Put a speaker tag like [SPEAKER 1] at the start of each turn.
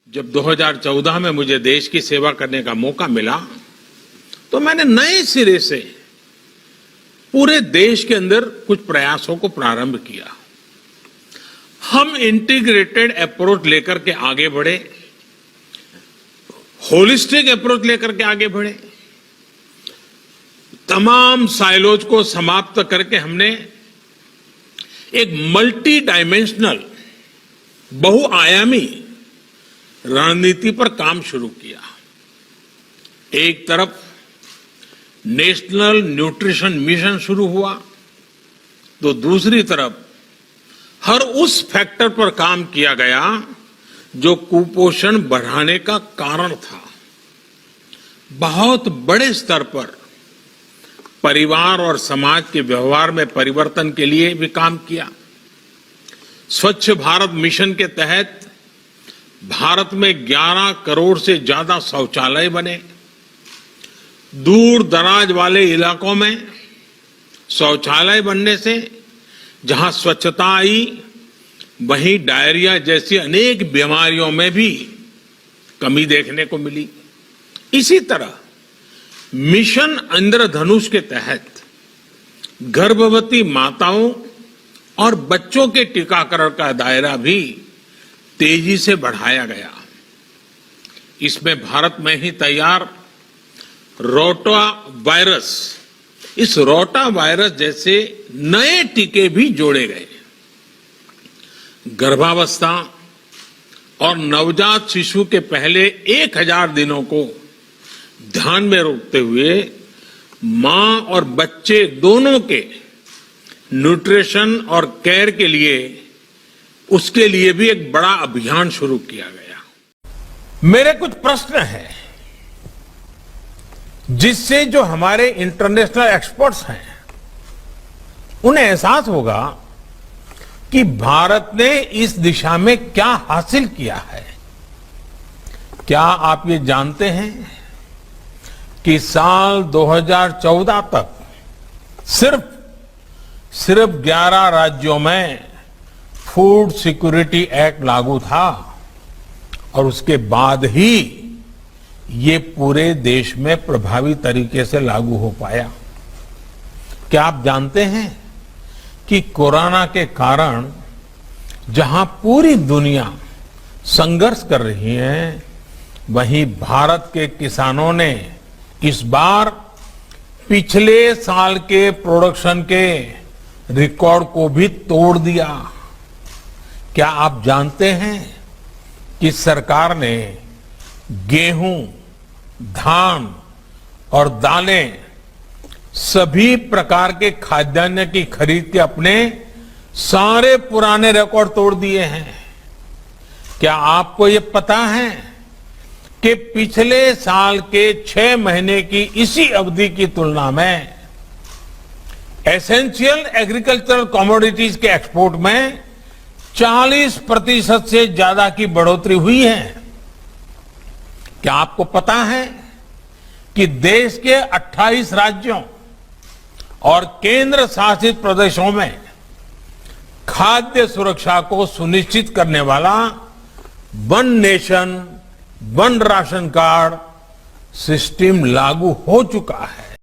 [SPEAKER 1] जब 2014 में मुझे देश की सेवा करने का मौका मिला तो मैंने नए सिरे से पूरे देश के अंदर कुछ प्रयासों को प्रारंभ किया। हम इंटीग्रेटेड अप्रोच लेकर के आगे बढ़े, होलिस्टिक अप्रोच लेकर के आगे बढ़े। तमाम साइलोज को समाप्त करके हमने एक मल्टी डायमेंशनल, बहुआयामी रणनीति पर काम शुरू किया। एक तरफ नेशनल न्यूट्रिशन मिशन शुरू हुआ तो दूसरी तरफ हर उस फैक्टर पर काम किया गया जो कुपोषण बढ़ाने का कारण था। बहुत बड़े स्तर पर परिवार और समाज के व्यवहार में परिवर्तन के लिए भी काम किया। स्वच्छ भारत मिशन के तहत भारत में 11 करोड़ से ज्यादा शौचालय बने। दूर दराज वाले इलाकों में शौचालय बनने से जहां स्वच्छता आई, वहीं डायरिया जैसी अनेक बीमारियों में भी कमी देखने को मिली। इसी तरह मिशन इंद्रधनुष के तहत गर्भवती माताओं और बच्चों के टीकाकरण का दायरा भी तेजी से बढ़ाया गया। इसमें भारत में ही तैयार रोटा वायरस, इस रोटा वायरस जैसे नए टीके भी जोड़े गए। गर्भावस्था और नवजात शिशु के पहले 1000 दिनों को ध्यान में रखते हुए मां और बच्चे दोनों के न्यूट्रिशन और केयर के लिए, उसके लिए भी एक बड़ा अभियान शुरू किया गया। मेरे कुछ प्रश्न हैं जिससे जो हमारे इंटरनेशनल एक्सपर्ट्स हैं उन्हें एहसास होगा कि भारत ने इस दिशा में क्या हासिल किया है। क्या आप ये जानते हैं कि साल 2014 तक सिर्फ 11 राज्यों में फूड सिक्योरिटी एक्ट लागू था और उसके बाद ही ये पूरे देश में प्रभावी तरीके से लागू हो पाया। क्या आप जानते हैं कि कोरोना के कारण जहां पूरी दुनिया संघर्ष कर रही है, वहीं भारत के किसानों ने इस बार पिछले साल के प्रोडक्शन के रिकॉर्ड को भी तोड़ दिया। क्या आप जानते हैं कि सरकार ने गेहूं, धान और दालें, सभी प्रकार के खाद्यान्न की खरीद के अपने सारे पुराने रिकॉर्ड तोड़ दिए हैं। क्या आपको ये पता है कि पिछले साल के 6 महीने की इसी अवधि की तुलना में एसेंशियल एग्रीकल्चरल कमोडिटीज के एक्सपोर्ट में 40% से ज्यादा की बढ़ोतरी हुई है। क्या आपको पता है कि देश के 28 राज्यों और केंद्र शासित प्रदेशों में खाद्य सुरक्षा को सुनिश्चित करने वाला one nation one ration card system लागू हो चुका है।